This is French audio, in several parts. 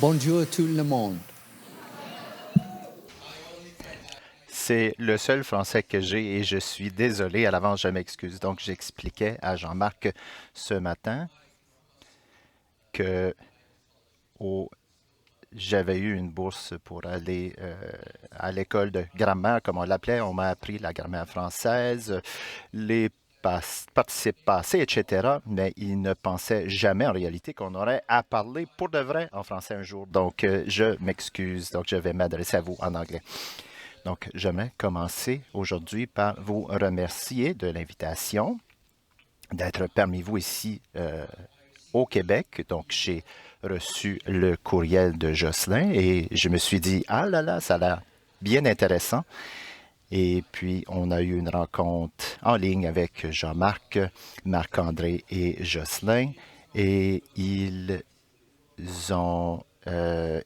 Bonjour tout le monde. C'est le seul français que j'ai et je suis désolé à l'avance, je m'excuse. Donc, j'expliquais à Jean-Marc ce matin que au- j'avais eu une bourse pour aller à l'école de grammaire, comme on l'appelait. On m'a appris la grammaire française, les participes passés, etc. Mais il ne pensait jamais en réalité qu'on aurait à parler pour de vrai en français un jour. Donc, je m'excuse. Donc, je vais m'adresser à vous en anglais. Donc, j'aimerais commencer aujourd'hui par vous remercier de l'invitation, d'être parmi vous ici au Québec. Donc, j'ai reçu le courriel de Jocelyn et je me suis dit, ah là là, ça a l'air bien intéressant. Et puis, on a eu une rencontre en ligne avec Jean-Marc, Marc-André et Jocelyn. Et ils ont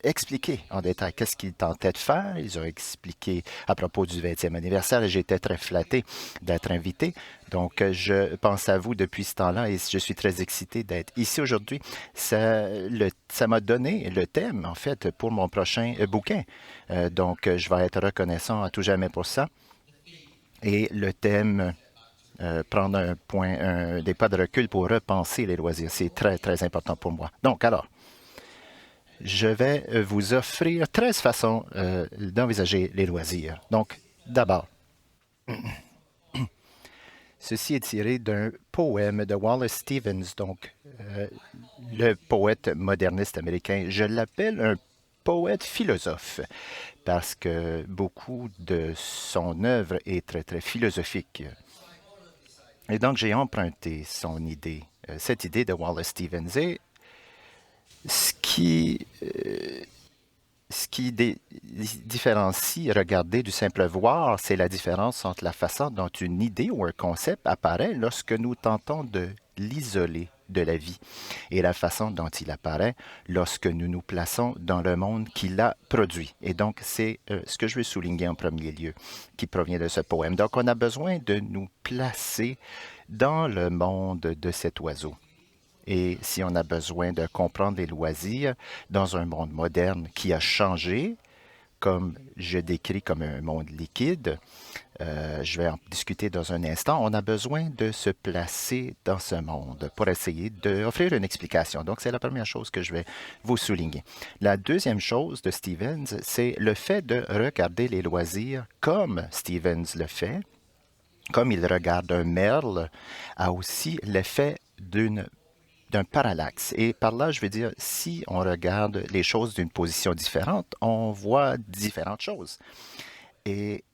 expliqué en détail qu'est-ce qu'ils tentaient de faire. Ils ont expliqué à propos du 20e anniversaire et j'étais très flatté d'être invité. Donc, je pense à vous depuis ce temps-là et je suis très excité d'être ici aujourd'hui. Ça m'a donné le thème, en fait, pour mon prochain bouquin. Donc, je vais être reconnaissant à tout jamais pour ça. Et le thème, prendre des pas de recul pour repenser les loisirs, c'est très, très important pour moi. Donc, alors, je vais vous offrir 13 façons d'envisager les loisirs. Donc, d'abord, ceci est tiré d'un poème de Wallace Stevens, donc le poète moderniste américain. Je l'appelle un poète philosophe parce que beaucoup de son œuvre est très, très philosophique. Et donc, j'ai emprunté son idée, cette idée de Wallace Stevens. Et ce qui différencie regarder du simple voir, c'est la différence entre la façon dont une idée ou un concept apparaît lorsque nous tentons de l'isoler de la vie et la façon dont il apparaît lorsque nous nous plaçons dans le monde qui l'a produit. Et donc, c'est ce que je veux souligner en premier lieu, qui provient de ce poème. Donc, on a besoin de nous placer dans le monde de cet oiseau. Et si on a besoin de comprendre les loisirs dans un monde moderne qui a changé, comme je décris comme un monde liquide, je vais en discuter dans un instant, on a besoin de se placer dans ce monde pour essayer d'offrir une explication. Donc, c'est la première chose que je vais vous souligner. La deuxième chose de Stevens, c'est le fait de regarder les loisirs comme Stevens le fait, comme il regarde un merle, a aussi l'effet d'un parallaxe. Et par là, je veux dire, si on regarde les choses d'une position différente, on voit différentes choses. Et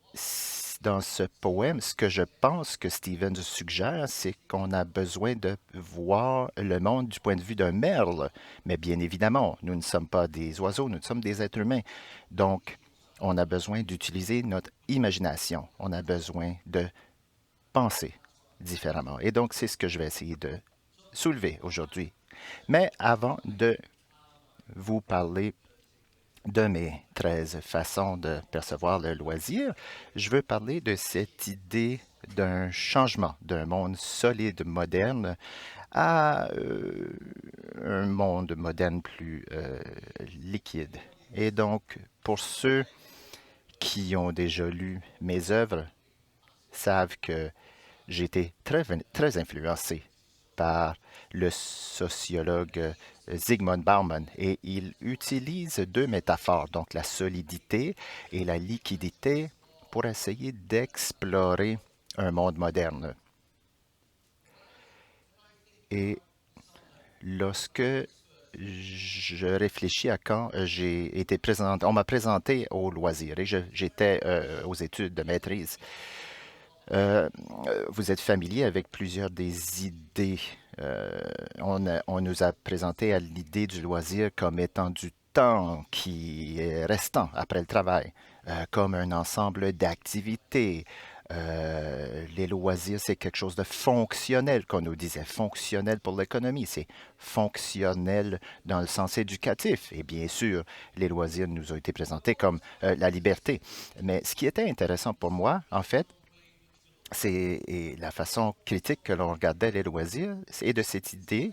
dans ce poème, ce que je pense que Stevens suggère, c'est qu'on a besoin de voir le monde du point de vue d'un merle. Mais bien évidemment, nous ne sommes pas des oiseaux, nous sommes des êtres humains. Donc, on a besoin d'utiliser notre imagination. On a besoin de penser différemment. Et donc, c'est ce que je vais essayer de soulever aujourd'hui. Mais avant de vous parler de mes 13 façons de percevoir le loisir, je veux parler de cette idée d'un changement d'un monde solide, moderne, à un monde moderne plus liquide. Et donc, pour ceux qui ont déjà lu mes œuvres, savent que j'ai été très, très influencé par le sociologue Zygmunt Bauman et il utilise deux métaphores, donc la solidité et la liquidité, pour essayer d'explorer un monde moderne. Et lorsque je réfléchis à quand j'ai été présenté, on m'a présenté au loisir et j'étais aux études de maîtrise. Euh, Vous êtes familier avec plusieurs des idées. On nous a présenté à l'idée du loisir comme étant du temps qui est restant après le travail, comme un ensemble d'activités. Les loisirs, c'est quelque chose de fonctionnel, qu'on nous disait, fonctionnel pour l'économie, c'est fonctionnel dans le sens éducatif. Et bien sûr, les loisirs nous ont été présentés comme la liberté. Mais ce qui était intéressant pour moi, en fait, c'est la façon critique que l'on regardait les loisirs et de cette idée,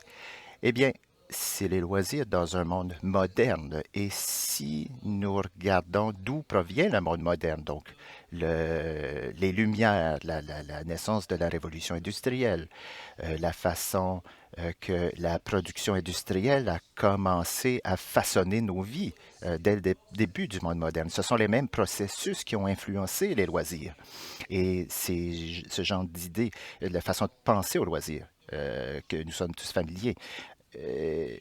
eh bien, c'est les loisirs dans un monde moderne. Et si nous regardons d'où provient le monde moderne, donc les Lumières, la naissance de la révolution industrielle, la façon que la production industrielle a commencé à façonner nos vies dès le début du monde moderne. Ce sont les mêmes processus qui ont influencé les loisirs. Et c'est ce genre d'idée, la façon de penser aux loisirs, que nous sommes tous familiers. Euh,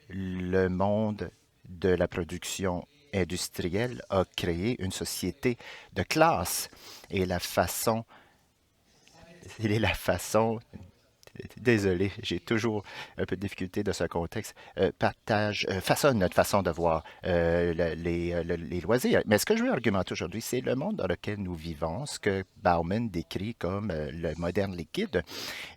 le monde de la production industrielle a créé une société de classe et la façon désolé, j'ai toujours un peu de difficulté dans ce contexte, façonne notre façon de voir les loisirs. Mais ce que je veux argumenter aujourd'hui, c'est le monde dans lequel nous vivons, ce que Bauman décrit comme le moderne liquide,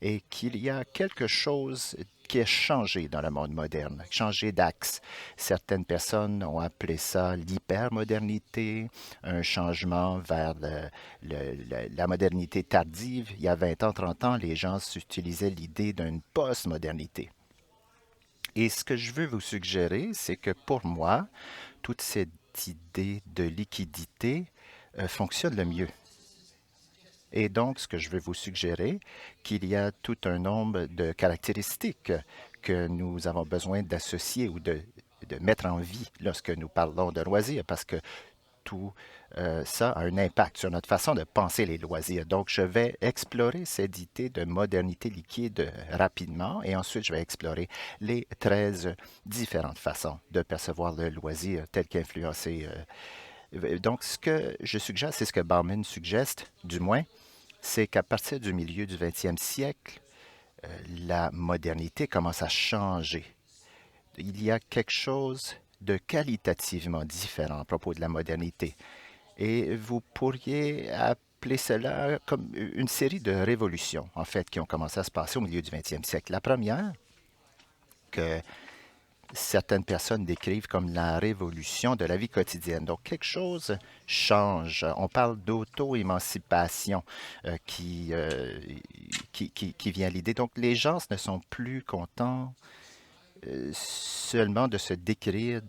et qu'il y a quelque chose qui a changé dans le monde moderne, changé d'axe. Certaines personnes ont appelé ça l'hypermodernité, un changement vers la modernité tardive. Il y a 20 ans, 30 ans, les gens utilisaient l'idée d'une post-modernité. Et ce que je veux vous suggérer, c'est que pour moi, toute cette idée de liquidité fonctionne le mieux. Et donc, ce que je vais vous suggérer, qu'il y a tout un nombre de caractéristiques que nous avons besoin d'associer ou de mettre en vie lorsque nous parlons de loisirs, parce que tout ça a un impact sur notre façon de penser les loisirs. Donc, je vais explorer cette idée de modernité liquide rapidement et ensuite, je vais explorer les 13 différentes façons de percevoir le loisir tel qu'influencé. Donc, ce que je suggère, c'est ce que Bauman suggère, du moins, c'est qu'à partir du milieu du 20e siècle, la modernité commence à changer. Il y a quelque chose de qualitativement différent à propos de la modernité. Et vous pourriez appeler cela comme une série de révolutions, en fait, qui ont commencé à se passer au milieu du 20e siècle. La première, que certaines personnes décrivent comme la révolution de la vie quotidienne. Donc, quelque chose change. On parle d'auto-émancipation qui vient à l'idée. Donc, les gens ne sont plus contents seulement de se décrire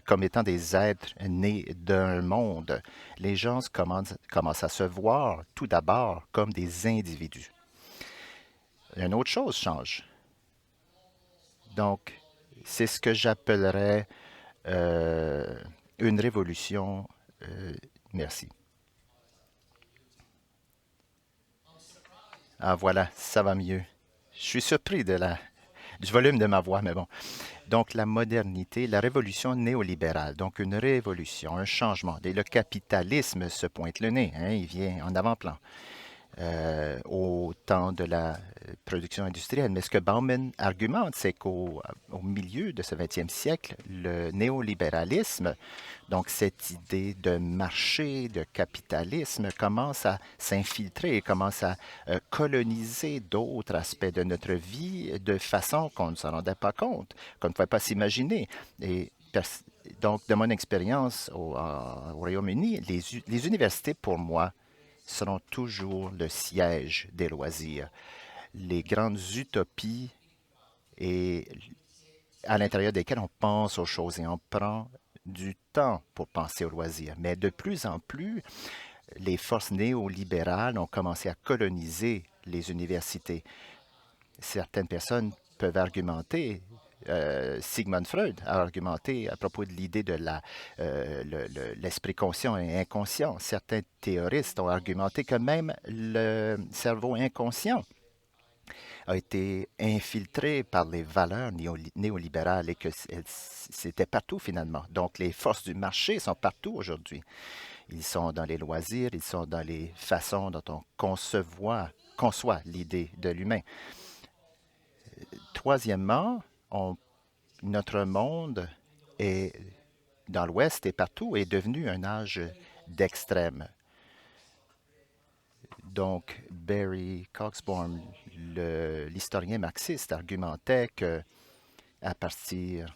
comme étant des êtres nés d'un monde. Les gens commencent à se voir tout d'abord comme des individus. Une autre chose change. Donc, c'est ce que j'appellerais euh, une révolution. euh, merci. Ah voilà, ça va mieux. Je suis surpris du volume de ma voix, mais bon. Donc, la modernité, la révolution néolibérale, donc une révolution, un changement. Et le capitalisme se pointe le nez, hein, il vient en avant-plan. Au temps de la production industrielle. Mais ce que Bauman argumente, c'est qu'au milieu de ce 20e siècle, le néolibéralisme, donc cette idée de marché, de capitalisme, commence à s'infiltrer, commence à coloniser d'autres aspects de notre vie de façon qu'on ne s'en rendait pas compte, qu'on ne pouvait pas s'imaginer. Et donc, de mon expérience au Royaume-Uni, les universités, pour moi, seront toujours le siège des loisirs. Les grandes utopies et à l'intérieur desquelles on pense aux choses et on prend du temps pour penser aux loisirs. Mais de plus en plus, les forces néolibérales ont commencé à coloniser les universités. Certaines personnes peuvent argumenter, Sigmund Freud a argumenté à propos de l'idée de l'esprit conscient et inconscient. Certains théoristes ont argumenté que même le cerveau inconscient a été infiltré par les valeurs néolibérales et que c'était partout finalement. Donc les forces du marché sont partout aujourd'hui. Ils sont dans les loisirs, ils sont dans les façons dont on conçoit l'idée de l'humain. Troisièmement, notre monde est, dans l'Ouest et partout est devenu un âge d'extrême. Donc, Barry Coxbourne, l'historien marxiste, argumentait que à partir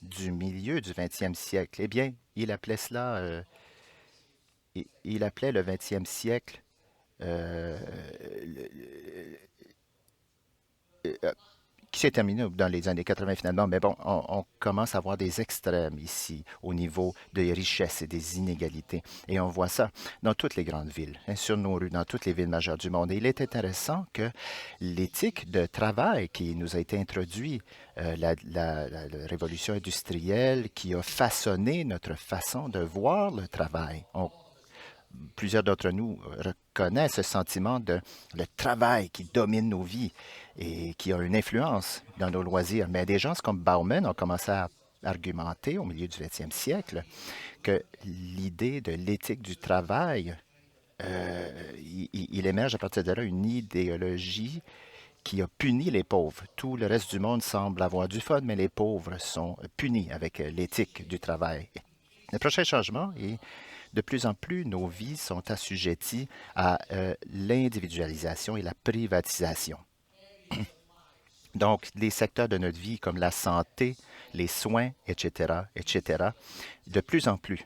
du milieu du 20e siècle, eh bien, il appelait cela, il appelait le 20e siècle euh, euh, qui s'est terminé dans les années 80 finalement, mais bon, on commence à voir des extrêmes ici au niveau des richesses et des inégalités. Et on voit ça dans toutes les grandes villes, hein, sur nos rues, dans toutes les villes majeures du monde. Et il est intéressant que l'éthique de travail qui nous a été introduite, la révolution industrielle qui a façonné notre façon de voir le travail. Plusieurs d'entre nous reconnaissent ce sentiment de le travail qui domine nos vies et qui a une influence dans nos loisirs. Mais des gens comme Bauman ont commencé à argumenter au milieu du 20e siècle que l'idée de l'éthique du travail, il émerge à partir de là une idéologie qui a puni les pauvres. Tout le reste du monde semble avoir du fun, mais les pauvres sont punis avec l'éthique du travail. Le prochain changement est de plus en plus, nos vies sont assujetties à l'individualisation et la privatisation. Donc, les secteurs de notre vie comme la santé, les soins, etc., etc., de plus en plus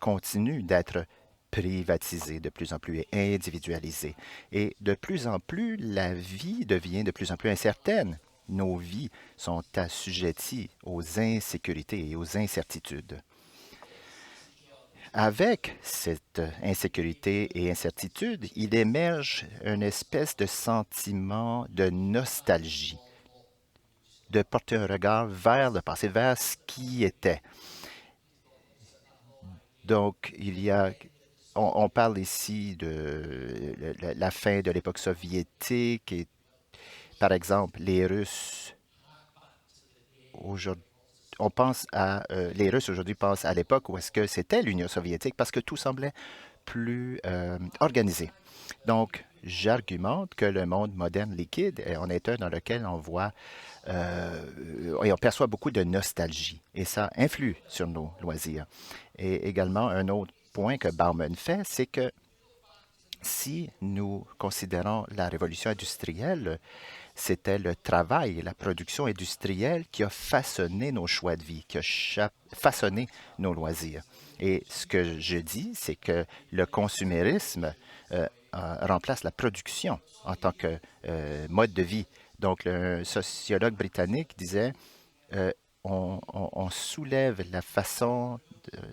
continuent d'être privatisés, de plus en plus individualisés. Et de plus en plus, la vie devient de plus en plus incertaine. Nos vies sont assujetties aux insécurités et aux incertitudes. Avec cette insécurité et incertitude, il émerge une espèce de sentiment de nostalgie, de porter un regard vers le passé, vers ce qui était. Donc, on parle ici de la fin de l'époque soviétique et, par exemple, les Russes aujourd'hui. Les Russes aujourd'hui pensent à l'époque où est-ce que c'était l'Union soviétique parce que tout semblait plus organisé. Donc, j'argumente que le monde moderne liquide en est un dans lequel on voit et on perçoit beaucoup de nostalgie. Et ça influe sur nos loisirs. Et également, un autre point que Bauman fait, c'est que si nous considérons la révolution industrielle, c'était le travail et la production industrielle qui a façonné nos choix de vie, qui a façonné nos loisirs. Et ce que je dis, c'est que le consumérisme remplace la production en tant que mode de vie. Donc, le sociologue britannique disait euh, on soulève la façon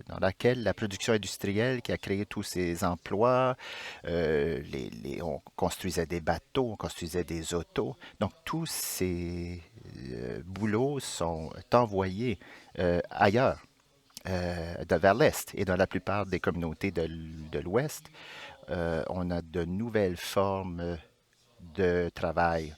dans laquelle la production industrielle qui a créé tous ces emplois, on construisait des bateaux, on construisait des autos. Donc tous ces boulots sont envoyés ailleurs, vers l'Est. Et dans la plupart des communautés de l'Ouest, on a de nouvelles formes de travail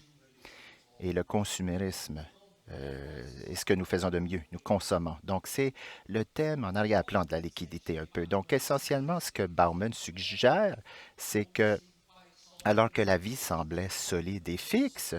et le consumérisme est ce que nous faisons de mieux, nous consommons. Donc, c'est le thème en arrière-plan de la liquidité un peu. Donc, essentiellement, ce que Bauman suggère, c'est que, alors que la vie semblait solide et fixe,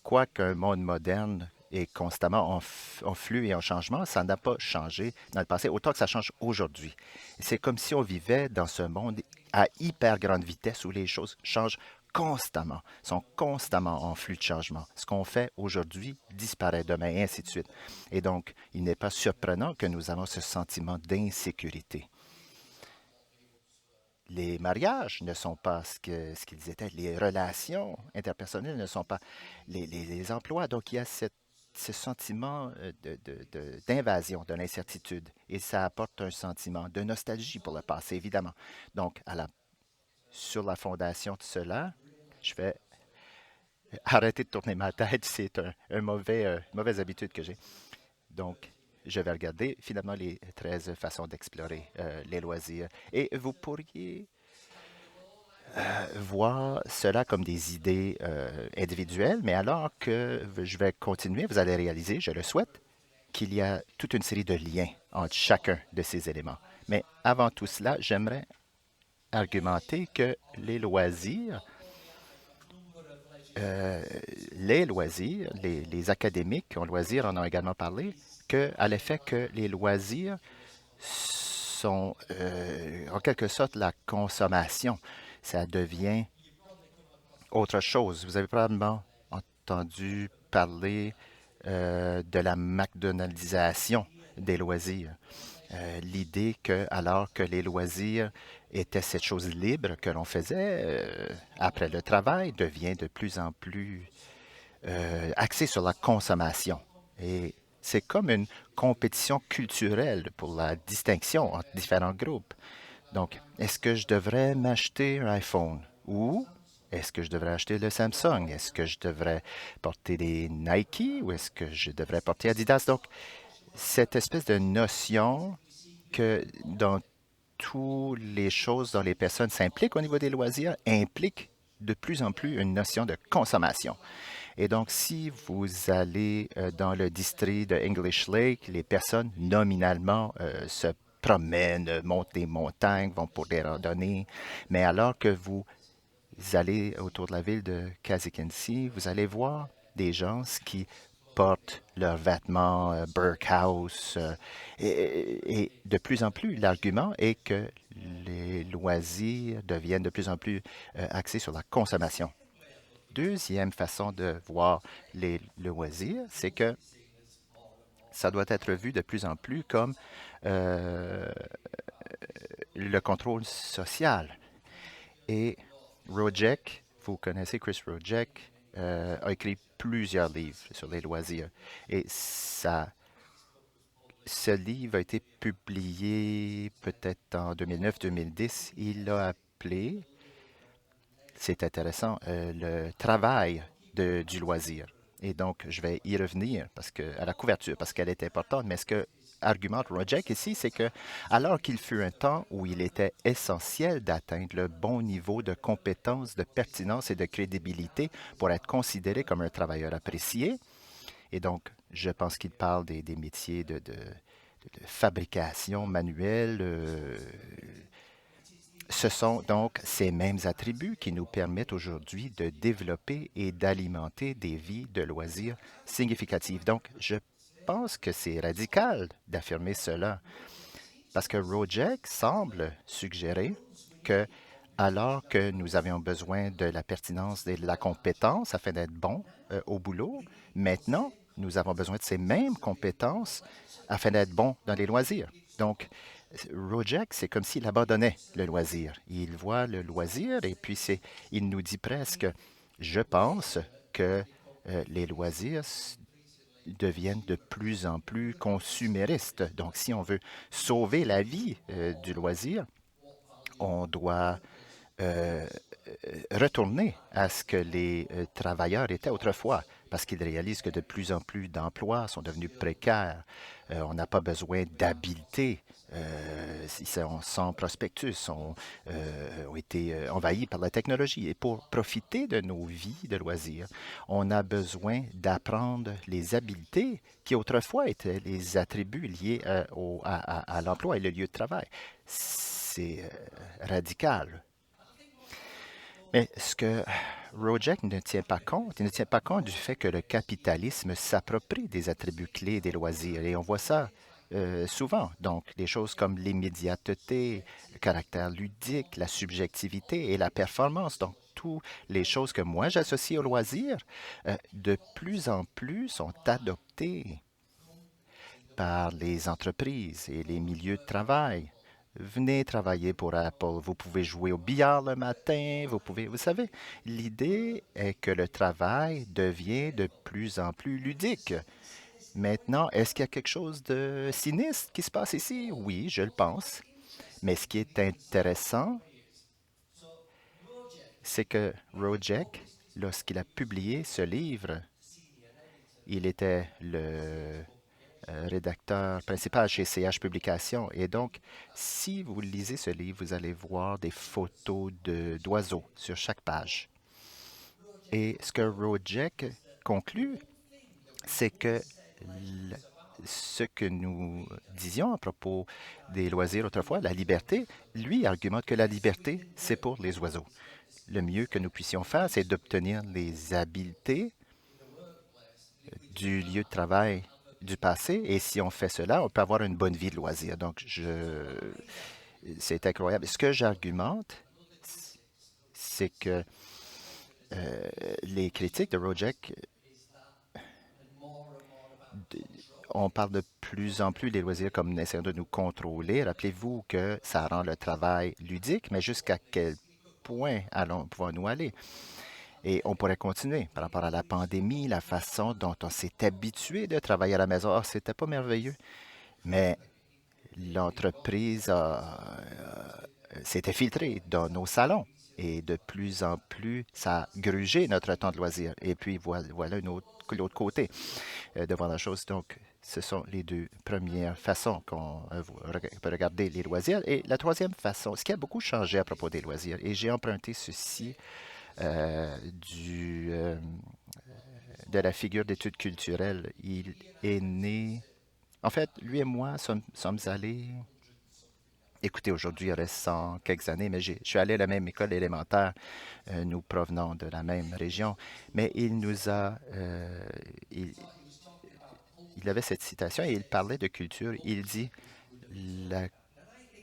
quoiqu'un monde moderne est constamment en flux et en changement, ça n'a pas changé dans le passé, autant que ça change aujourd'hui. C'est comme si on vivait dans ce monde à hyper grande vitesse où les choses changent constamment, sont constamment en flux de changement. Ce qu'on fait aujourd'hui disparaît demain, et ainsi de suite. Et donc, il n'est pas surprenant que nous avons ce sentiment d'insécurité. Les mariages ne sont pas ce qu'ils étaient. Les relations interpersonnelles ne sont pas les emplois. Donc, il y a ce sentiment d'invasion, de l'incertitude. Et ça apporte un sentiment de nostalgie pour le passé, évidemment. Donc, sur la fondation de cela, je vais arrêter de tourner ma tête. C'est mauvaise habitude que j'ai. Donc, je vais regarder finalement les 13 façons d'explorer les loisirs. Et vous pourriez voir cela comme des idées individuelles, mais alors que je vais continuer, vous allez réaliser, je le souhaite, qu'il y a toute une série de liens entre chacun de ces éléments. Mais avant tout cela, j'aimerais argumenter que euh, les loisirs, les académiques en loisirs en ont également parlé, à l'effet que les loisirs sont en quelque sorte la consommation. Ça devient autre chose. Vous avez probablement entendu parler de la McDonaldisation des loisirs. L'idée que, alors que les loisirs étaient cette chose libre que l'on faisait après le travail, devient de plus en plus axée sur la consommation. Et c'est comme une compétition culturelle pour la distinction entre différents groupes. Donc, est-ce que je devrais m'acheter un iPhone ou est-ce que je devrais acheter le Samsung? Est-ce que je devrais porter des Nike ou est-ce que je devrais porter Adidas? Donc, cette espèce de notion que dans toutes les choses dont les personnes s'impliquent au niveau des loisirs implique de plus en plus une notion de consommation. Et donc, si vous allez dans le district de English Lake, les personnes nominalement se promènent, montent des montagnes, vont pour des randonnées, mais alors que vous allez autour de la ville de Kazikensi, vous allez voir des gens qui portent leurs vêtements Burkhouse. Et de plus en plus, l'argument est que les loisirs deviennent de plus en plus axés sur la consommation. Deuxième façon de voir les loisirs, c'est que ça doit être vu de plus en plus comme euh, le contrôle social. Et Rojek, vous connaissez Chris Rojek, a écrit plusieurs livres sur les loisirs. Et ce livre a été publié peut-être en 2009-2010. Il l'a appelé, c'est intéressant, le travail du loisir. Et donc, je vais y revenir parce que, à la couverture parce qu'elle est importante. Mais ce que argumente Rojek ici, c'est que alors qu'il fut un temps où il était essentiel d'atteindre le bon niveau de compétence, de pertinence et de crédibilité pour être considéré comme un travailleur apprécié, et donc je pense qu'il parle des métiers de fabrication manuelle, ce sont donc ces mêmes attributs qui nous permettent aujourd'hui de développer et d'alimenter des vies de loisirs significatives. Donc, je pense que c'est radical d'affirmer cela parce que Rojek semble suggérer que alors que nous avions besoin de la pertinence et de la compétence afin d'être bons au boulot, maintenant, nous avons besoin de ces mêmes compétences afin d'être bons dans les loisirs. Donc, Rojek, c'est comme s'il abandonnait le loisir. Il voit le loisir et puis il nous dit presque, je pense que les loisirs deviennent de plus en plus consuméristes. Donc, si on veut sauver la vie du loisir, on doit euh, retourner à ce que les travailleurs étaient autrefois, parce qu'ils réalisent que de plus en plus d'emplois sont devenus précaires. On n'a pas besoin d'habileté. Ils sont sans prospectus, ont été envahis par la technologie. Et pour profiter de nos vies de loisirs, on a besoin d'apprendre les habiletés qui autrefois étaient les attributs liés à l'emploi et le lieu de travail. C'est radical. Mais ce que Rojek ne tient pas compte, il ne tient pas compte du fait que le capitalisme s'approprie des attributs clés des loisirs. Et on voit ça souvent. Donc, des choses comme l'immédiateté, le caractère ludique, la subjectivité et la performance. Donc, toutes les choses que moi j'associe au loisir, de plus en plus sont adoptées par les entreprises et les milieux de travail. Venez travailler pour Apple. Vous pouvez jouer au billard le matin. Vous savez, l'idée est que le travail devient de plus en plus ludique. Maintenant, est-ce qu'il y a quelque chose de sinistre qui se passe ici? Oui, je le pense. Mais ce qui est intéressant, c'est que Rojek, lorsqu'il a publié ce livre, il était le rédacteur principal chez CH Publications. Et donc, si vous lisez ce livre, vous allez voir des photos d'oiseaux sur chaque page. Et ce que Rojek conclut, c'est que ce que nous disions à propos des loisirs autrefois, la liberté, lui argumente que la liberté, c'est pour les oiseaux. Le mieux que nous puissions faire, c'est d'obtenir les habiletés du lieu de travail du passé. Et si on fait cela, on peut avoir une bonne vie de loisir. Donc, c'est incroyable. Ce que j'argumente, c'est que les critiques de Rojek On parle de plus en plus des loisirs comme essayant de nous contrôler. Rappelez-vous que ça rend le travail ludique, mais jusqu'à quel point pouvons-nous aller? Et on pourrait continuer par rapport à la pandémie, la façon dont on s'est habitué de travailler à la maison. Ah, c'était pas merveilleux, mais l'entreprise s'était filtrée dans nos salons. Et de plus en plus, ça a grugé notre temps de loisir. Et puis voilà l'autre côté de voir la chose. Donc, ce sont les deux premières façons qu'on peut regarder les loisirs. Et la troisième façon, ce qui a beaucoup changé à propos des loisirs, et j'ai emprunté ceci euh, du, euh, de la figure d'études culturelles. Il est né. En fait, lui et moi sommes allés. Écoutez, aujourd'hui, il reste 100 quelques années, mais je suis allé à la même école élémentaire, nous provenons de la même région. Mais il, il avait cette citation et il parlait de culture. Il dit, la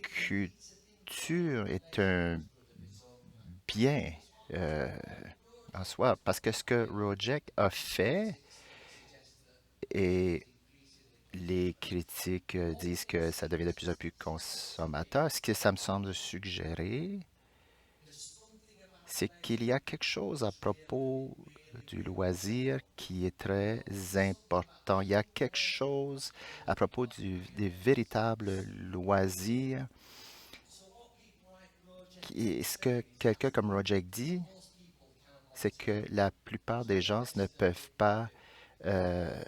culture est un bien euh, en soi, parce que ce que Rojek a fait, et les critiques disent que ça devient de plus en plus consommateur, ce que ça me semble suggérer, c'est qu'il y a quelque chose à propos du loisir qui est très important. Il y a quelque chose à propos des véritables loisirs. Ce que quelqu'un comme Roger dit, c'est que la plupart des gens ne peuvent pas euh,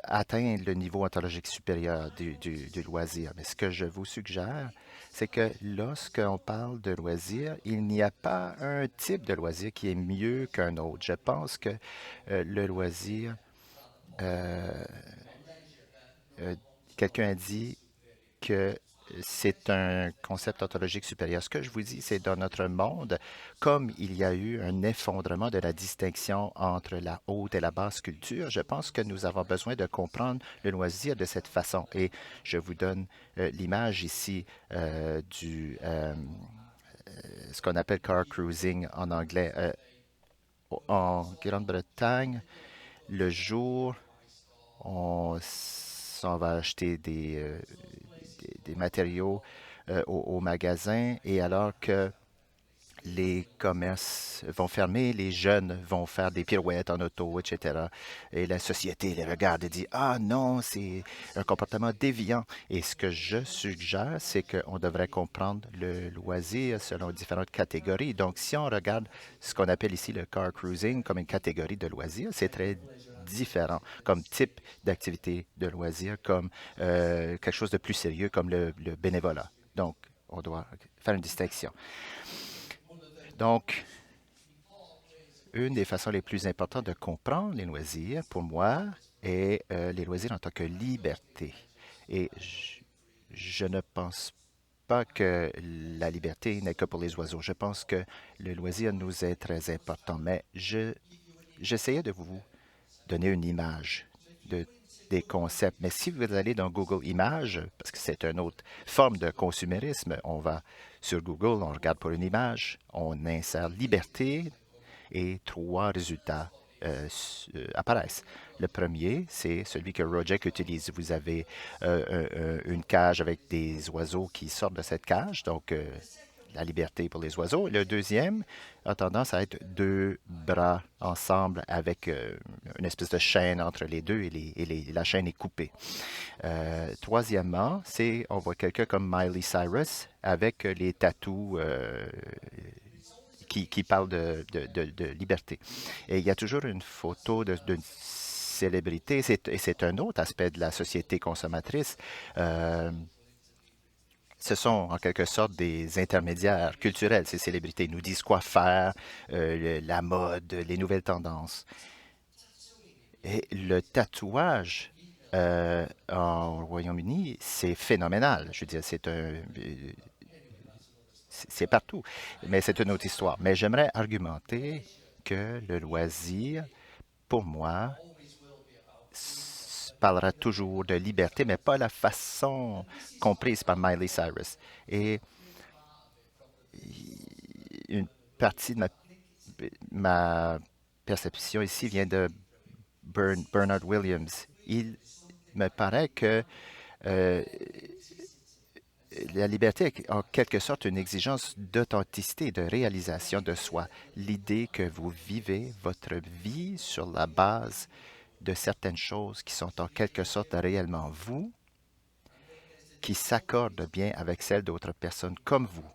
atteindre le niveau ontologique supérieur du loisir. Mais ce que je vous suggère, c'est que lorsqu'on parle de loisir, il n'y a pas un type de loisir qui est mieux qu'un autre. Je pense que le loisir, euh, euh, quelqu'un a dit que c'est un concept ontologique supérieur. Ce que je vous dis, c'est dans notre monde, comme il y a eu un effondrement de la distinction entre la haute et la basse culture, je pense que nous avons besoin de comprendre le loisir de cette façon. Et je vous donne l'image ici ce qu'on appelle car cruising en anglais. En Grande-Bretagne, le jour, on s'en va acheter des matériaux au magasin et alors que les commerces vont fermer, les jeunes vont faire des pirouettes en auto, etc. Et la société les regarde et dit, ah non, c'est un comportement déviant. Et ce que je suggère, c'est qu'on devrait comprendre le loisir selon différentes catégories. Donc, si on regarde ce qu'on appelle ici le car cruising comme une catégorie de loisirs, c'est très différent comme type d'activité de loisir, comme quelque chose de plus sérieux comme le bénévolat. Donc, on doit faire une distinction. Donc, une des façons les plus importantes de comprendre les loisirs, pour moi, est les loisirs en tant que liberté. Et je ne pense pas que la liberté n'est que pour les oiseaux. Je pense que le loisir nous est très important, mais j'essayais de vous donner une image des concepts. Mais si vous allez dans Google Images, parce que c'est une autre forme de consumérisme, on va sur Google, on regarde pour une image, on insère liberté et trois résultats apparaissent. Le premier, c'est celui que Roger utilise. Vous avez une cage avec des oiseaux qui sortent de cette cage, donc la liberté pour les oiseaux. Le deuxième a tendance à être deux bras ensemble avec une espèce de chaîne entre les deux et la chaîne est coupée. Troisièmement, on voit quelqu'un comme Miley Cyrus avec les tatous qui parle de liberté. Et il y a toujours une photo d'une célébrité, et c'est un autre aspect de la société consommatrice. Euh, Ce sont en quelque sorte des intermédiaires culturels. Ces célébrités nous disent quoi faire, la mode, les nouvelles tendances. Et le tatouage en Royaume-Uni, c'est phénoménal. Je veux dire, c'est partout. Mais c'est une autre histoire. Mais j'aimerais argumenter que le loisir, pour moi, parlera toujours de liberté, mais pas la façon comprise par Miley Cyrus. Et une partie de ma perception ici vient de Bernard Williams. Il me paraît que euh, la liberté est en quelque sorte une exigence d'authenticité, de réalisation de soi. L'idée que vous vivez votre vie sur la base de certaines choses qui sont en quelque sorte réellement vous, qui s'accordent bien avec celles d'autres personnes comme vous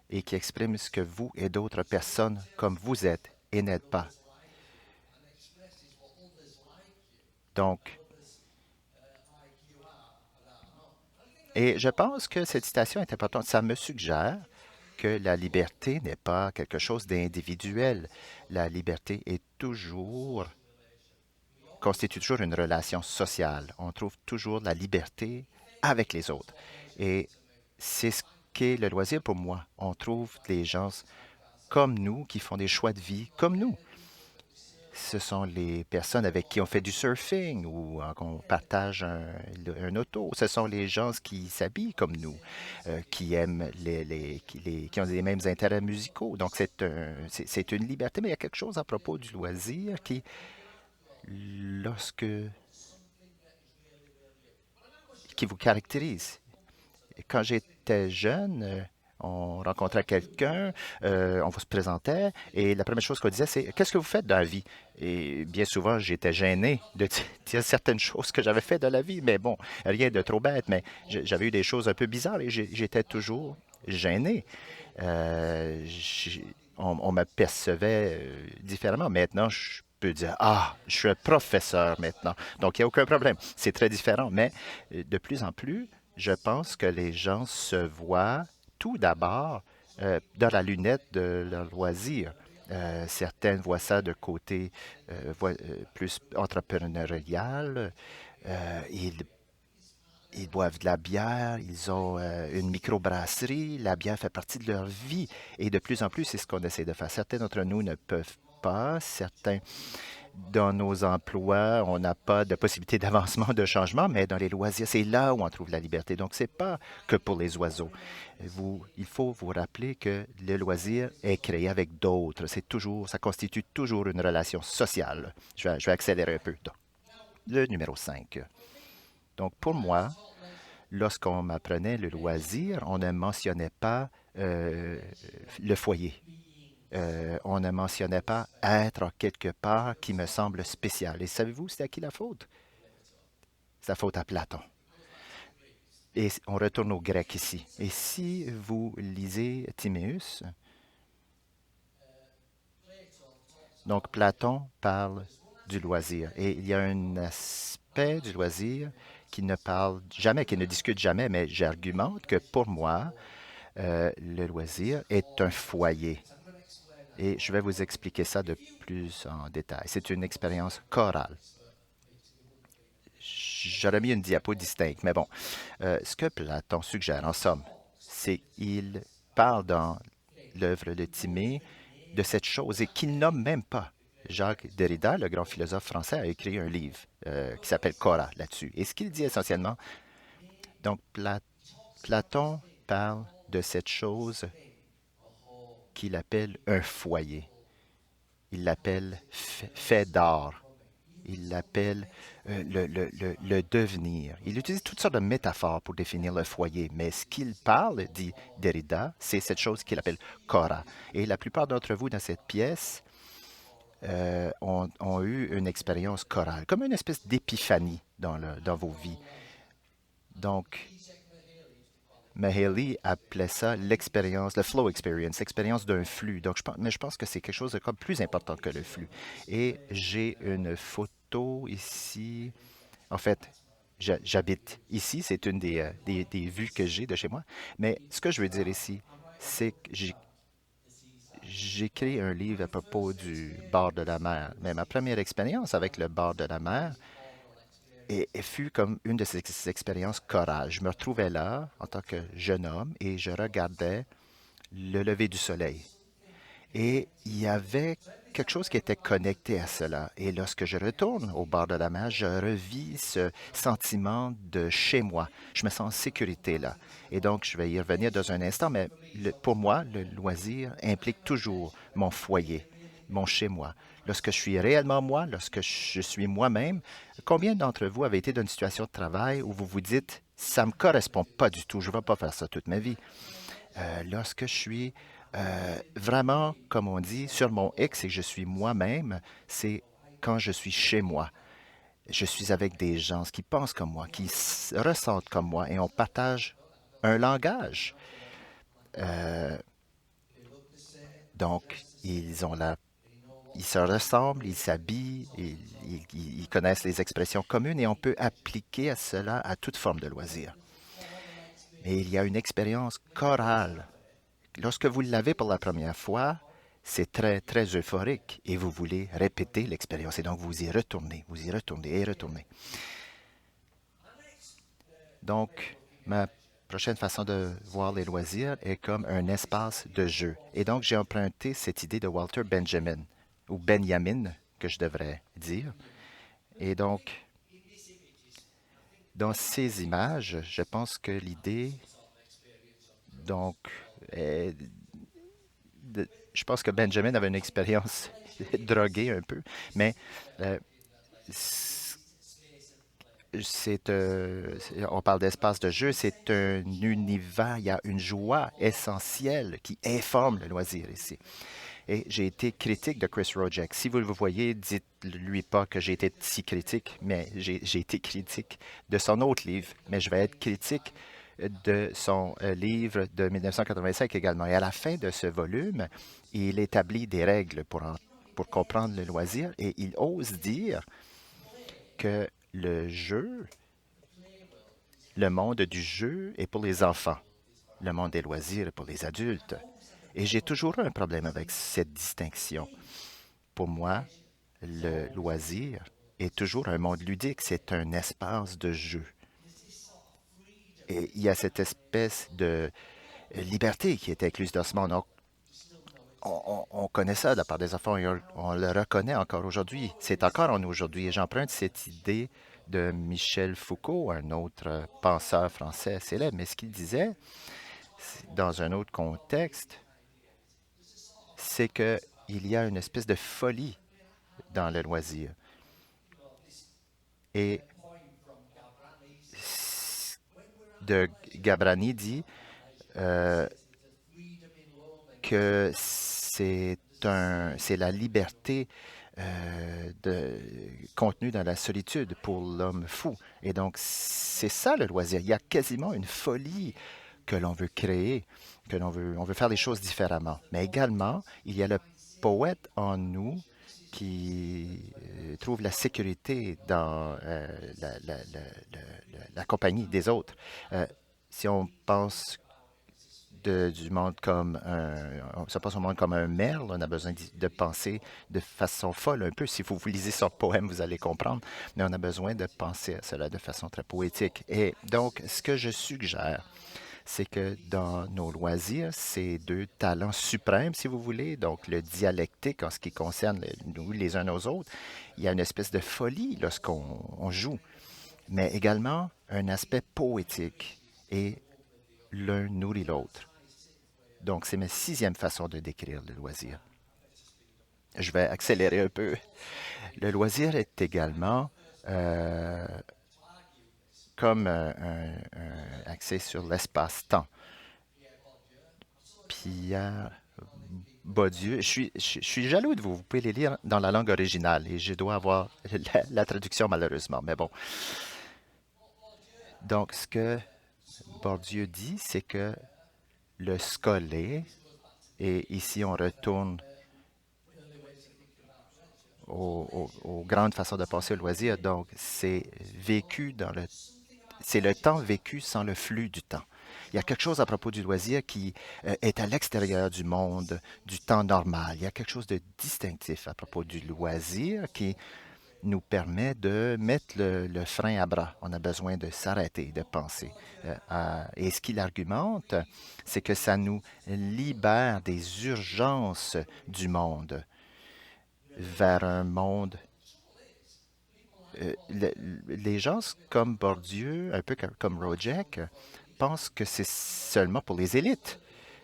et qui expriment ce que vous et d'autres personnes comme vous êtes et n'êtes pas. Donc, et je pense que cette citation est importante. Ça me suggère que la liberté n'est pas quelque chose d'individuel. La liberté est toujours, constitue toujours une relation sociale. On trouve toujours la liberté avec les autres. Et c'est ce qu'est le loisir pour moi. On trouve des gens comme nous qui font des choix de vie comme nous. Ce sont les personnes avec qui on fait du surfing ou qu'on partage un auto. Ce sont les gens qui s'habillent comme nous, qui aiment qui ont les mêmes intérêts musicaux. Donc, c'est une liberté, mais il y a quelque chose à propos du loisir lorsque, qui vous caractérise. Quand j'étais jeune, on rencontrait quelqu'un, on se présentait, et la première chose qu'on disait, c'est qu'est-ce que vous faites dans la vie? Et bien souvent, j'étais gêné de dire certaines choses que j'avais faites dans la vie, mais bon, rien de trop bête, mais j'avais eu des choses un peu bizarres et j'étais toujours gêné. On me percevait différemment. Maintenant, je peux dire, ah, je suis un professeur maintenant, donc il n'y a aucun problème. C'est très différent, mais de plus en plus, je pense que les gens se voient tout d'abord dans la lunette de leur loisir. Certaines voient ça de côté plus entrepreneurial. Ils boivent de la bière, ils ont une microbrasserie, la bière fait partie de leur vie. Et de plus en plus, c'est ce qu'on essaie de faire. Certains d'entre nous ne peuvent pas, certains dans nos emplois, on n'a pas de possibilité d'avancement, de changement, mais dans les loisirs, c'est là où on trouve la liberté. Donc, c'est pas que pour les oiseaux. Il faut vous rappeler que le loisir est créé avec d'autres. Ça constitue toujours une relation sociale. Je vais accélérer un peu. Donc, le numéro 5. Donc, pour moi, lorsqu'on m'apprenait le loisir, on ne mentionnait pas le foyer. On ne mentionnait pas être quelque part qui me semble spécial. Et savez-vous, c'est à qui la faute? C'est la faute à Platon. Et on retourne au grec ici. Et si vous lisez Timéeus, donc Platon parle du loisir. Et il y a un aspect du loisir qui ne parle jamais, qui ne discute jamais, mais j'argumente que pour moi, le loisir est un foyer. Et je vais vous expliquer ça de plus en détail. C'est une expérience chorale. J'aurais mis une diapo distincte, mais bon. Ce que Platon suggère, en somme, c'est qu'il parle dans l'œuvre de Timée de cette chose et qu'il nomme même pas. Jacques Derrida, le grand philosophe français, a écrit un livre qui s'appelle Cora là-dessus. Et ce qu'il dit essentiellement, donc Platon parle de cette chose qu'il appelle un foyer. Il l'appelle fait d'art. Il l'appelle le devenir. Il utilise toutes sortes de métaphores pour définir le foyer, mais ce qu'il parle, dit Derrida, c'est cette chose qu'il appelle Cora. Et la plupart d'entre vous dans cette pièce ont eu une expérience chorale, comme une espèce d'épiphanie dans vos vies. Donc, Mahaley appelait ça l'expérience, le flow experience, l'expérience d'un flux. Donc, mais je pense que c'est quelque chose de comme plus important que le flux. Et j'ai une photo ici. En fait, j'habite ici. C'est une des vues que j'ai de chez moi. Mais ce que je veux dire ici, c'est que j'ai écrit un livre à propos du bord de la mer. Mais ma première expérience avec le bord de la mer, et fut comme une de ces expériences chorales. Je me retrouvais là en tant que jeune homme et je regardais le lever du soleil. Et il y avait quelque chose qui était connecté à cela. Et lorsque je retourne au bord de la mer, je revis ce sentiment de chez moi. Je me sens en sécurité là. Et donc, je vais y revenir dans un instant, mais pour moi, le loisir implique toujours mon foyer. mon chez-moi, lorsque je suis réellement moi, lorsque je suis moi-même. Combien d'entre vous avez été dans une situation de travail où vous vous dites, ça me correspond pas du tout, je ne vais pas faire ça toute ma vie. Lorsque je suis vraiment, comme on dit, sur mon X et que je suis moi-même, c'est quand je suis chez moi. Je suis avec des gens qui pensent comme moi, qui ressentent comme moi et on partage un langage. Euh, donc, ils se ressemblent, ils s'habillent, ils connaissent les expressions communes et on peut appliquer à cela à toute forme de loisir. Mais il y a une expérience chorale. Lorsque vous l'avez pour la première fois, c'est très, très euphorique et vous voulez répéter l'expérience. Et donc, vous y retournez et retournez. Donc, ma prochaine façon de voir les loisirs est comme un espace de jeu. Et donc, j'ai emprunté cette idée de Walter Benjamin, ou Benjamin, que je devrais dire. Et donc, dans ces images, je pense que l'idée, donc, est je pense que Benjamin avait une expérience droguée un peu, mais euh, on parle d'espace de jeu, c'est un univers, il y a une joie essentielle qui informe le loisir ici. Et j'ai été critique de Chris Rojek. Si vous le voyez, dites-lui pas que j'ai été si critique, mais j'ai été critique de son autre livre, mais je vais être critique de son livre de 1985 également. Et à la fin de ce volume, il établit des règles pour comprendre le loisir et il ose dire que le monde du jeu est pour les enfants. Le monde des loisirs est pour les adultes. Et j'ai toujours eu un problème avec cette distinction. Pour moi, le loisir est toujours un monde ludique, c'est un espace de jeu. Et il y a cette espèce de liberté qui est incluse dans ce monde. On connaît ça de la part des enfants et on le reconnaît encore aujourd'hui. C'est encore en nous aujourd'hui. Et j'emprunte cette idée de Michel Foucault, un autre penseur français célèbre. Mais ce qu'il disait, dans un autre contexte, c'est qu'il y a une espèce de folie dans le loisir. Et de Gabrani dit euh, que c'est la liberté contenue dans la solitude pour l'homme fou. Et donc, c'est ça le loisir. Il y a quasiment une folie que l'on veut créer, on veut faire les choses différemment. Mais également, il y a le poète en nous qui trouve la sécurité dans la compagnie des autres. Euh, si on pense du monde comme on se pense au monde comme un merle, on a besoin de penser de façon folle un peu. Si vous lisez son poème, vous allez comprendre, mais on a besoin de penser à cela de façon très poétique. Et donc, ce que je suggère, c'est que dans nos loisirs, ces deux talents suprêmes, si vous voulez, donc le dialectique en ce qui concerne nous les uns aux autres, il y a une espèce de folie lorsqu'on joue, mais également un aspect poétique et l'un nourrit l'autre. Donc, c'est ma sixième façon de décrire le loisir. Je vais accélérer un peu. Le loisir est également euh, comme un accès sur l'espace-temps. Pierre Baudieu, je suis jaloux de vous. Vous pouvez les lire dans la langue originale et je dois avoir la traduction malheureusement. Mais bon. Donc, ce que Bourdieu dit, c'est que le scolé, et ici on retourne aux grandes façons de penser au loisir. Donc, c'est le temps vécu sans le flux du temps. Il y a quelque chose à propos du loisir qui est à l'extérieur du monde, du temps normal. Il y a quelque chose de distinctif à propos du loisir qui nous permet de mettre le frein à bras. On a besoin de s'arrêter, de penser. Et ce qu'il argumente, c'est que ça nous libère des urgences du monde vers un monde. Les gens comme Bourdieu, un peu comme Rojek, pensent que c'est seulement pour les élites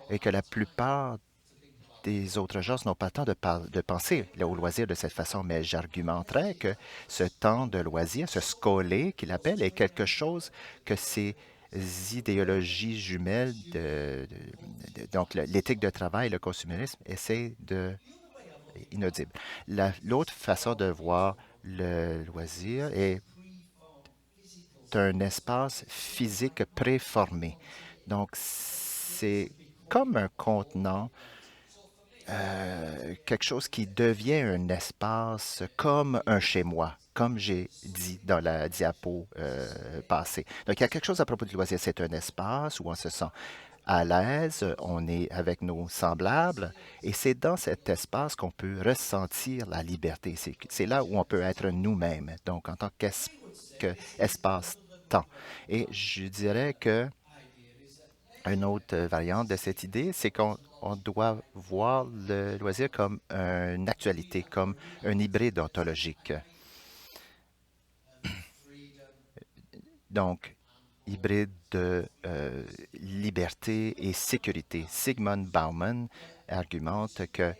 et que la plupart des autres gens n'ont pas le temps de penser au loisir de cette façon, mais j'argumenterais que ce temps de loisir, ce scolé qu'il appelle, est quelque chose que ces idéologies jumelles donc l'éthique de travail, le consumérisme, essaient de inaudible. L'autre façon de voir le loisir est un espace physique préformé. Donc, c'est comme un contenant, quelque chose qui devient un espace comme un chez-moi, comme j'ai dit dans la diapo passée. Donc, il y a quelque chose à propos du loisir. C'est un espace où on se sent à l'aise, on est avec nos semblables, et c'est dans cet espace qu'on peut ressentir la liberté. C'est là où on peut être nous-mêmes, donc en tant qu'espace-temps. Et je dirais que une autre variante de cette idée, c'est qu'on doit voir le loisir comme une actualité, comme un hybride ontologique. Donc, hybride de liberté et sécurité. Sigmund Bauman argumente que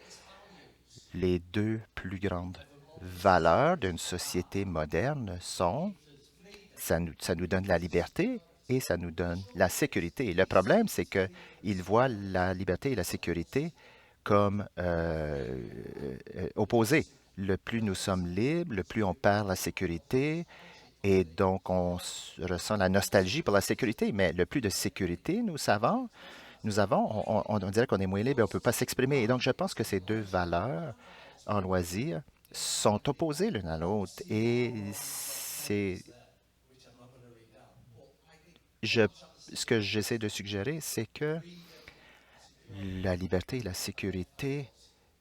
les deux plus grandes valeurs d'une société moderne sont ça nous donne la liberté et ça nous donne la sécurité. Et le problème, c'est qu'il voit la liberté et la sécurité comme opposées. Le plus nous sommes libres, le plus on perd la sécurité, et donc ressent la nostalgie pour la sécurité. Mais le plus de sécurité nous avons, on dirait qu'on est moins libre et on ne peut pas s'exprimer. Et donc, je pense que ces deux valeurs en loisir sont opposées l'une à l'autre. Et c'est je, ce que j'essaie de suggérer, c'est que la liberté et la sécurité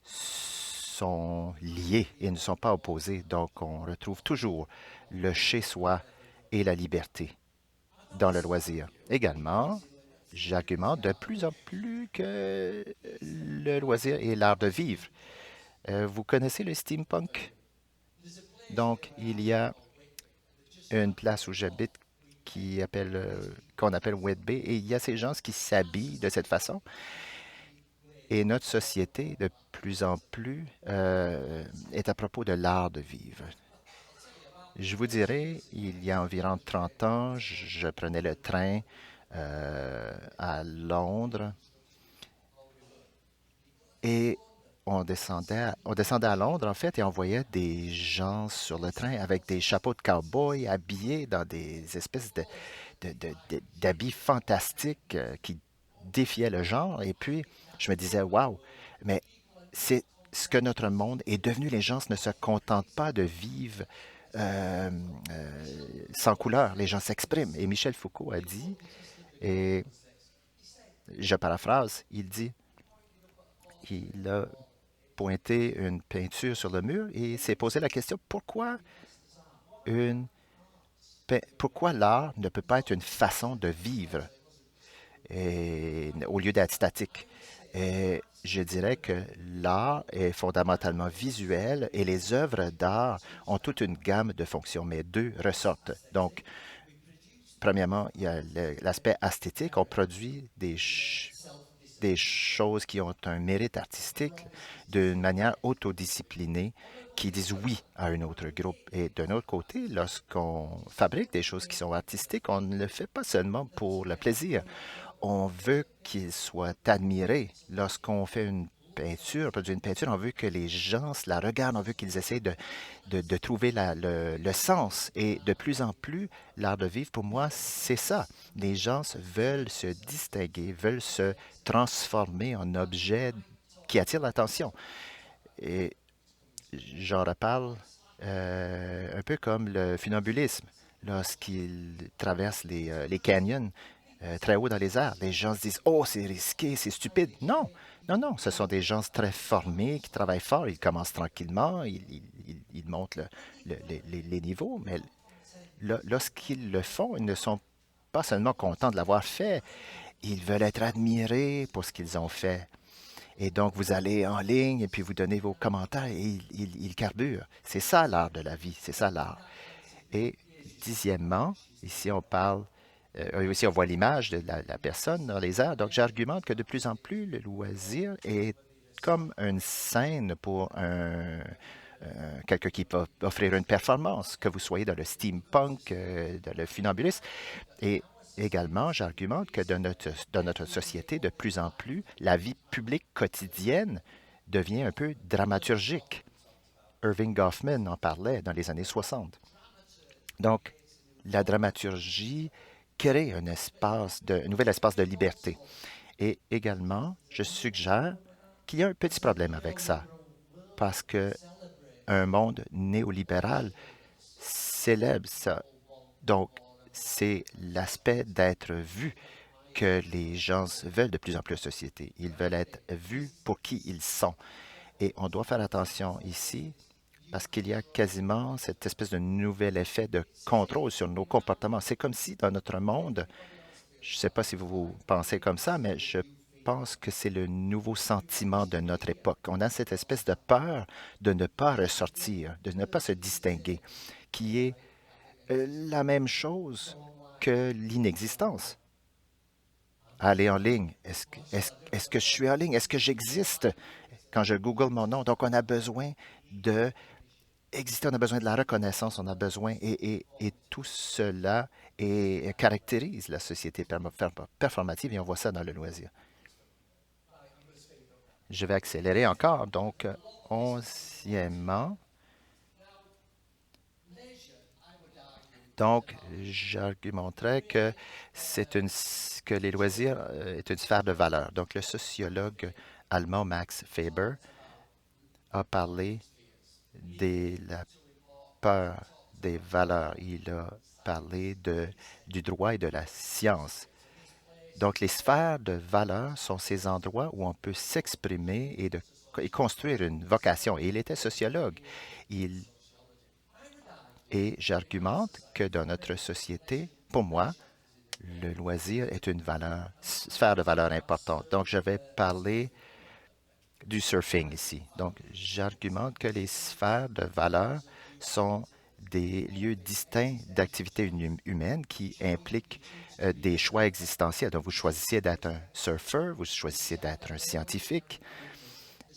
sont liées et ne sont pas opposées. Donc, on retrouve toujours le chez-soi et la liberté dans le loisir. Également, j'argumente de plus en plus que le loisir est l'art de vivre. Vous connaissez le steampunk? Donc, il y a une place où j'habite qu'on appelle Whitby, et il y a ces gens qui s'habillent de cette façon. Et notre société, de plus en plus, est à propos de l'art de vivre. Je vous dirais, il y a environ 30 ans, je prenais le train à Londres et on descendait à Londres, en fait, et on voyait des gens sur le train avec des chapeaux de cow-boy habillés dans des espèces d'habits fantastiques qui défiaient le genre. Et puis, je me disais, waouh, mais c'est ce que notre monde est devenu. Les gens ne se contentent pas de vivre euh, euh, sans couleur. Les gens s'expriment. Et Michel Foucault a dit, et je paraphrase, il a pointé une peinture sur le mur et s'est posé la question, une, pourquoi l'art ne peut pas être une façon de vivre au lieu d'être statique? Et je dirais que l'art est fondamentalement visuel et les œuvres d'art ont toute une gamme de fonctions, mais deux ressortent. Donc, premièrement, il y a l'aspect esthétique. On produit des choses qui ont un mérite artistique d'une manière autodisciplinée, qui disent oui à un autre groupe. Et d'un autre côté, lorsqu'on fabrique des choses qui sont artistiques, on ne le fait pas seulement pour le plaisir. On veut qu'ils soient admirés. Lorsqu'on fait une peinture, on produit une peinture, on veut que les gens la regardent, on veut qu'ils essaient de trouver le sens. Et de plus en plus, l'art de vivre, pour moi, c'est ça. Les gens veulent se distinguer, veulent se transformer en objets qui attirent l'attention. Et j'en reparle un peu comme le funambulisme. Lorsqu'il traverse les canyons très haut dans les airs, les gens se disent, oh, c'est risqué, c'est stupide. Non, non, non, ce sont des gens très formés qui travaillent fort. Ils commencent tranquillement, ils montent les niveaux, mais lorsqu'ils le font, ils ne sont pas seulement contents de l'avoir fait, ils veulent être admirés pour ce qu'ils ont fait. Et donc, vous allez en ligne et puis vous donnez vos commentaires et ils carburent. C'est ça l'art de la vie, c'est ça l'art. Et dixièmement, ici on voit l'image de la personne dans les airs. Donc, j'argumente que de plus en plus, le loisir est comme une scène pour quelqu'un qui va offrir une performance, que vous soyez dans le steampunk, dans le funambuliste. Et également, j'argumente que dans notre société, de plus en plus, la vie publique quotidienne devient un peu dramaturgique. Irving Goffman en parlait dans les années 60. Donc, la dramaturgie crée un nouvel espace de liberté. Et également, je suggère qu'il y a un petit problème avec ça, parce que un monde néolibéral célèbre ça. Donc, c'est l'aspect d'être vu que les gens veulent de plus en plus en société. Ils veulent être vus pour qui ils sont. Et on doit faire attention ici parce qu'il y a quasiment cette espèce de nouvel effet de contrôle sur nos comportements. C'est comme si dans notre monde, je ne sais pas si vous pensez comme ça, mais je pense que c'est le nouveau sentiment de notre époque. On a cette espèce de peur de ne pas ressortir, de ne pas se distinguer, qui est la même chose que l'inexistence. Aller en ligne, est-ce que je suis en ligne? Est-ce que j'existe quand je Google mon nom? Donc, on a besoin de exister, on a besoin de la reconnaissance, on a besoin, et tout cela caractérise la société performative, et on voit ça dans le loisir. Je vais accélérer encore. Donc, onzièmement, donc, j'argumenterais que que les loisirs est une sphère de valeur. Donc, le sociologue allemand Max Weber a parlé de la peur des valeurs. Il a parlé du droit et de la science. Donc, les sphères de valeur sont ces endroits où on peut s'exprimer et construire une vocation. Et il était sociologue. Il, et j'argumente que dans notre société, pour moi, le loisir est une sphère de valeur importante. Donc, je vais parler du surfing ici. Donc, j'argumente que les sphères de valeur sont des lieux distincts d'activité humaine qui impliquent des choix existentiels. Donc, vous choisissez d'être un surfeur, vous choisissez d'être un scientifique,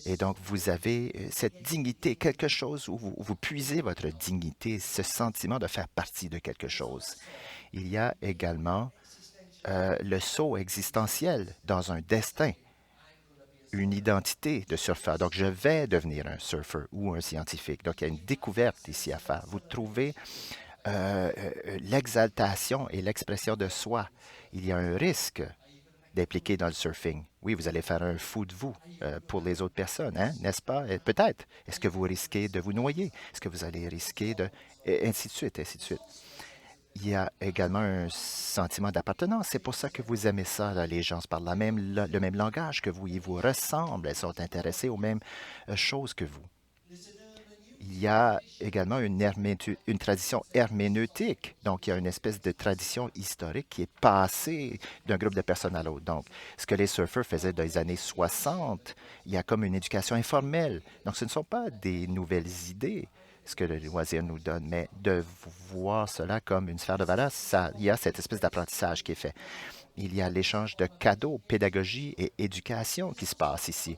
et donc vous avez cette dignité, quelque chose où vous puisez votre dignité, ce sentiment de faire partie de quelque chose. Il y a également le saut existentiel dans un destin, une identité de surfeur. Donc, je vais devenir un surfeur ou un scientifique. Donc, il y a une découverte ici à faire. Vous trouvez l'exaltation et l'expression de soi. Il y a un risque d'impliquer dans le surfing. Oui, vous allez faire un fou de vous pour les autres personnes, hein, n'est-ce pas? Peut-être. Est-ce que vous risquez de vous noyer? Est-ce que vous allez risquer de... Et ainsi de suite, ainsi de suite. Il y a également un sentiment d'appartenance. C'est pour ça que vous aimez ça. Là. Les gens se parlent le même langage que vous. Ils vous ressemblent. Elles sont intéressées aux mêmes choses que vous. Il y a également une tradition herméneutique. Donc, il y a une espèce de tradition historique qui est passée d'un groupe de personnes à l'autre. Donc, ce que les surfeurs faisaient dans les années 60, il y a comme une éducation informelle. Donc, ce ne sont pas des nouvelles idées, ce que le loisir nous donne, mais de voir cela comme une sphère de valeur, il y a cette espèce d'apprentissage qui est fait. Il y a l'échange de cadeaux, pédagogie et éducation qui se passe ici.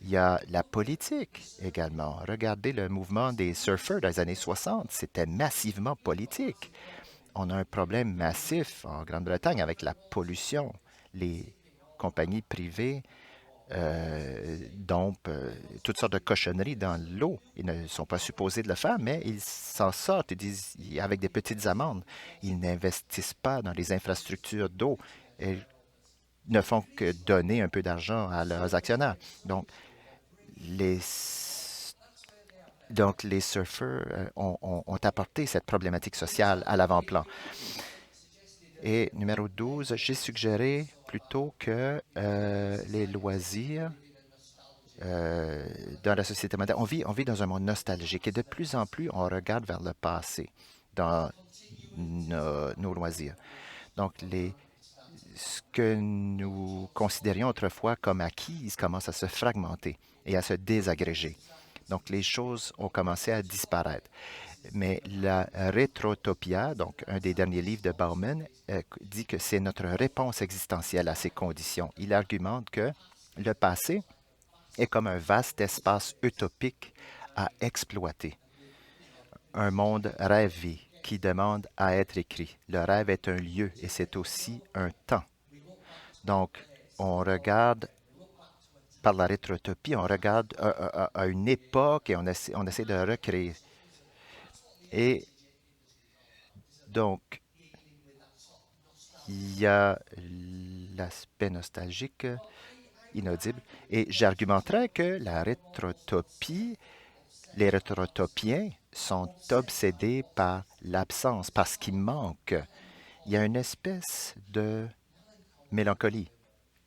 Il y a la politique également. Regardez le mouvement des surfeurs dans les années 60. C'était massivement politique. On a un problème massif en Grande-Bretagne avec la pollution. Les compagnies privées dompent toutes sortes de cochonneries dans l'eau. Ils ne sont pas supposés de le faire, mais ils s'en sortent avec des petites amendes. Ils n'investissent pas dans les infrastructures d'eau et ne font que donner un peu d'argent à leurs actionnaires. Les, les surfeurs ont apporté cette problématique sociale à l'avant-plan. Et numéro 12, j'ai suggéré plutôt que les loisirs dans la société moderne, on vit dans un monde nostalgique et de plus en plus, on regarde vers le passé dans nos loisirs. Donc, ce que nous considérions autrefois comme acquis commence à se fragmenter et à se désagréger. Donc, les choses ont commencé à disparaître. Mais la rétrotopia, donc un des derniers livres de Bauman, dit que c'est notre réponse existentielle à ces conditions. Il argumente que le passé est comme un vaste espace utopique à exploiter, un monde rêvé qui demande à être écrit. Le rêve est un lieu et c'est aussi un temps. Donc, on regarde par la rétrotopie, on regarde à une époque et on essaie de recréer. Et donc, il y a l'aspect nostalgique inaudible. Et j'argumenterais que la rétrotopie, les rétrotopiens sont obsédés par l'absence, parce qu'il manque. Il y a une espèce de mélancolie.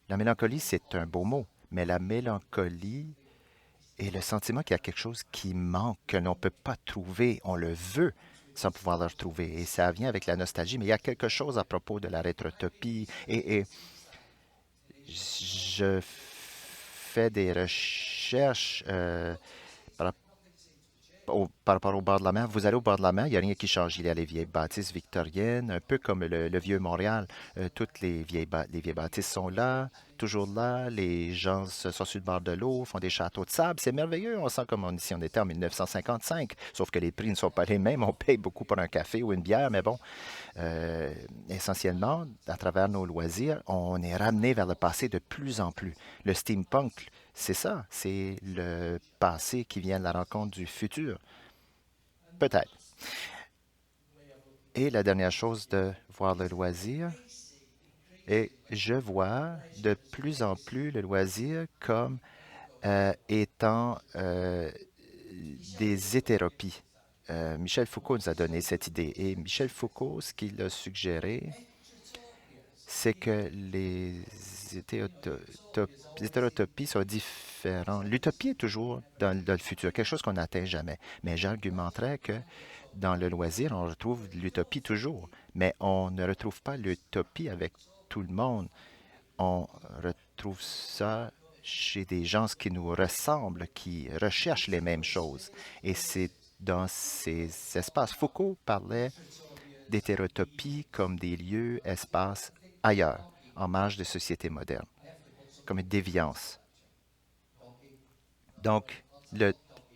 La mélancolie, c'est un beau mot, mais la mélancolie est le sentiment qu'il y a quelque chose qui manque, que l'on ne peut pas trouver, on le veut sans pouvoir le retrouver. Et ça vient avec la nostalgie, mais il y a quelque chose à propos de la rétrotopie. Et je fais des recherches par par rapport au bord de la mer. Vous allez au bord de la mer, il n'y a rien qui change. Il y a les vieilles bâtisses victoriennes, un peu comme le vieux Montréal. Toutes les vieilles bâtisses sont là, toujours là. Les gens sont sur le bord de l'eau, font des châteaux de sable. C'est merveilleux. On sent comme si on était en 1955. Sauf que les prix ne sont pas les mêmes. On paye beaucoup pour un café ou une bière, mais bon, essentiellement, à travers nos loisirs, on est ramené vers le passé de plus en plus. Le steampunk, c'est ça, c'est le passé qui vient de la rencontre du futur. Peut-être. Et la dernière chose de voir le loisir, et je vois de plus en plus le loisir comme étant des hétéropies. Michel Foucault nous a donné cette idée. Et Michel Foucault, ce qu'il a suggéré, c'est que hétérotopies sont différents. L'utopie est toujours dans le futur, quelque chose qu'on n'atteint jamais. Mais j'argumenterais que dans le loisir, on retrouve l'utopie toujours, mais on ne retrouve pas l'utopie avec tout le monde. On retrouve ça chez des gens qui nous ressemblent, qui recherchent les mêmes choses. Et c'est dans ces espaces. Foucault parlait d'hétérotopie comme des lieux, espaces ailleurs, en marge de sociétés modernes, comme une déviance. Donc, le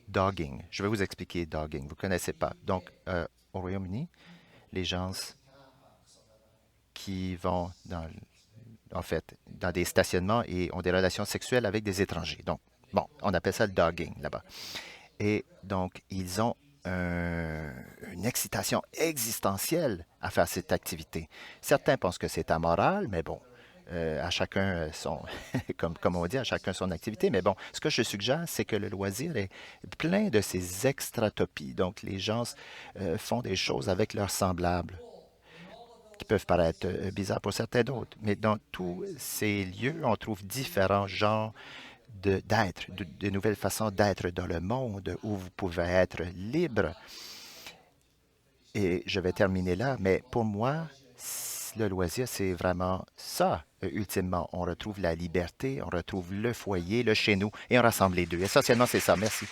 dogging, je vais vous expliquer dogging, vous ne connaissez pas. Donc, au Royaume-Uni, les gens qui vont en fait, dans des stationnements et ont des relations sexuelles avec des étrangers. Donc, bon, on appelle ça le dogging là-bas. Et donc, ils ont une excitation existentielle à faire cette activité. Certains pensent que c'est amoral, mais bon, à chacun son, comme on dit, à chacun son activité. Mais bon, ce que je suggère, c'est que le loisir est plein de ces extratopies. Donc, les gens font des choses avec leurs semblables qui peuvent paraître bizarres pour certains d'autres. Mais dans tous ces lieux, on trouve différents genres d'être, de nouvelles façons d'être dans le monde où vous pouvez être libre. Et je vais terminer là, mais pour moi, le loisir, c'est vraiment ça. Ultimement, on retrouve la liberté, on retrouve le foyer, le chez nous, et on rassemble les deux. Essentiellement, c'est ça. Merci.